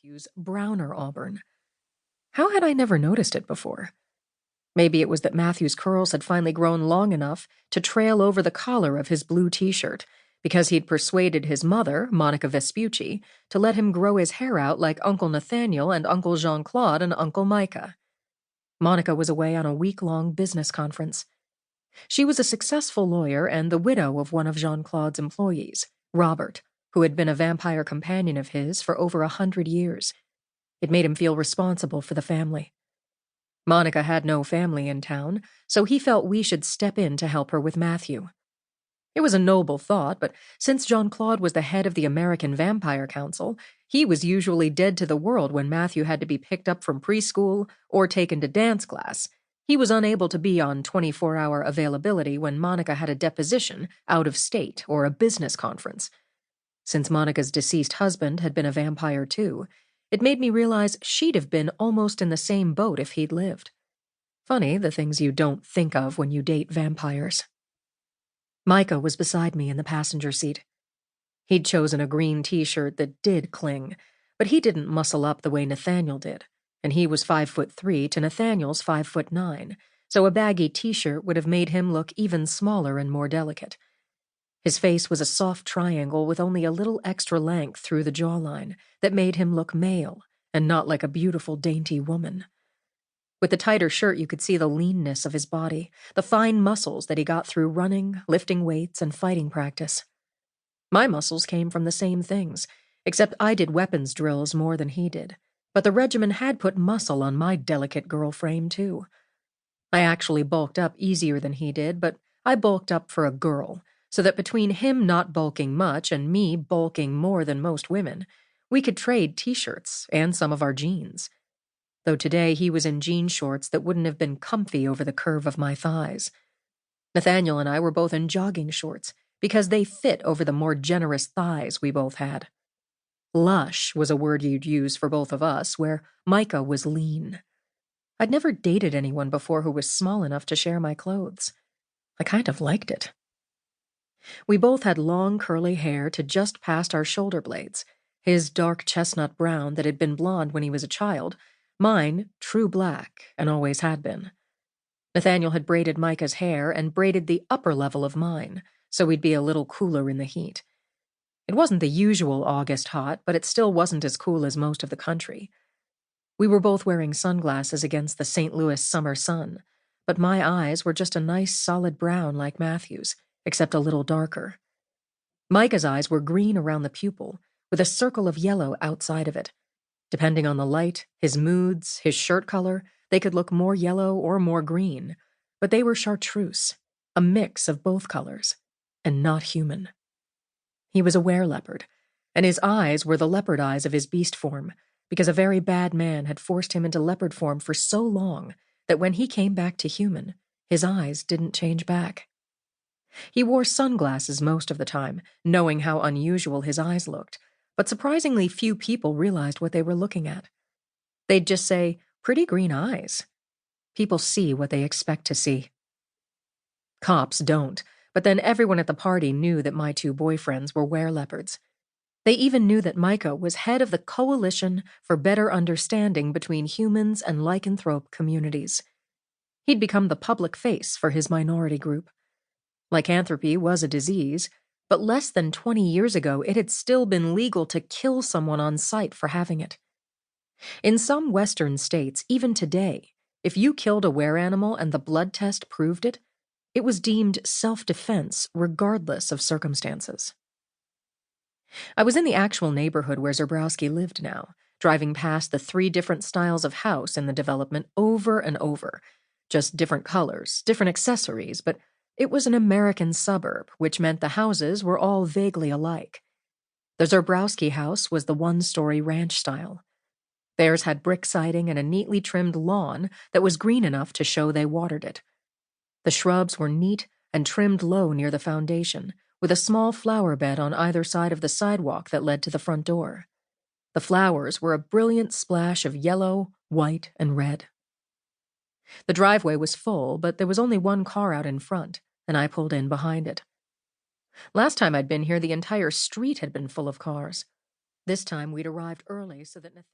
Matthew's browner auburn. How had I never noticed it before? Maybe it was that Matthew's curls had finally grown long enough to trail over the collar of his blue t-shirt, because he'd persuaded his mother, Monica Vespucci, to let him grow his hair out like Uncle Nathaniel and Uncle Jean-Claude and Uncle Micah. Monica was away on a week-long business conference. She was a successful lawyer and the widow of one of Jean-Claude's employees, Robert, who had been a vampire companion of his for over 100 years. It made him feel responsible for the family. Monica had no family in town, so he felt we should step in to help her with Matthew. It was a noble thought, but since Jean-Claude was the head of the American Vampire Council, he was usually dead to the world when Matthew had to be picked up from preschool or taken to dance class. He was unable to be on 24-hour availability when Monica had a deposition out of state or a business conference. Since Monica's deceased husband had been a vampire too, it made me realize she'd have been almost in the same boat if he'd lived. Funny, the things you don't think of when you date vampires. Micah was beside me in the passenger seat. He'd chosen a green t-shirt that did cling, but he didn't muscle up the way Nathaniel did, and he was 5'3" to Nathaniel's 5'9", so a baggy t-shirt would have made him look even smaller and more delicate. His face was a soft triangle with only a little extra length through the jawline that made him look male and not like a beautiful, dainty woman. With the tighter shirt, you could see the leanness of his body, the fine muscles that he got through running, lifting weights, and fighting practice. My muscles came from the same things, except I did weapons drills more than he did, but the regimen had put muscle on my delicate girl frame, too. I actually bulked up easier than he did, but I bulked up for a girl, so that between him not bulking much and me bulking more than most women, we could trade t-shirts and some of our jeans. Though today he was in jean shorts that wouldn't have been comfy over the curve of my thighs. Nathaniel and I were both in jogging shorts, because they fit over the more generous thighs we both had. Lush was a word you'd use for both of us, where Micah was lean. I'd never dated anyone before who was small enough to share my clothes. I kind of liked it. We both had long curly hair to just past our shoulder blades, his dark chestnut brown that had been blonde when he was a child, mine true black and always had been. Nathaniel had braided Micah's hair and braided the upper level of mine, so we'd be a little cooler in the heat. It wasn't the usual August hot, but it still wasn't as cool as most of the country. We were both wearing sunglasses against the St. Louis summer sun, but my eyes were just a nice solid brown like Matthew's, except a little darker. Micah's eyes were green around the pupil, with a circle of yellow outside of it. Depending on the light, his moods, his shirt color, they could look more yellow or more green, but they were chartreuse, a mix of both colors, and not human. He was a wereleopard, and his eyes were the leopard eyes of his beast form, because a very bad man had forced him into leopard form for so long that when he came back to human, his eyes didn't change back. He wore sunglasses most of the time, knowing how unusual his eyes looked, but surprisingly few people realized what they were looking at. They'd just say, "Pretty green eyes." People see what they expect to see. Cops don't, but then everyone at the party knew that my two boyfriends were wereleopards. They even knew that Micah was head of the Coalition for Better Understanding Between Humans and Lycanthrope Communities. He'd become the public face for his minority group. Lycanthropy was a disease, but less than 20 years ago it had still been legal to kill someone on sight for having it. In some Western states, even today, if you killed a were-animal and the blood test proved it, it was deemed self-defense regardless of circumstances. I was in the actual neighborhood where Zerbrowski lived now, driving past the 3 different styles of house in the development over and over, just different colors, different accessories, but it was an American suburb, which meant the houses were all vaguely alike. The Zerbrowski house was the 1-story ranch style. Theirs had brick siding and a neatly trimmed lawn that was green enough to show they watered it. The shrubs were neat and trimmed low near the foundation, with a small flower bed on either side of the sidewalk that led to the front door. The flowers were a brilliant splash of yellow, white, and red. The driveway was full, but there was only one car out in front, and I pulled in behind it. Last time I'd been here, the entire street had been full of cars. This time we'd arrived early so that Nathaniel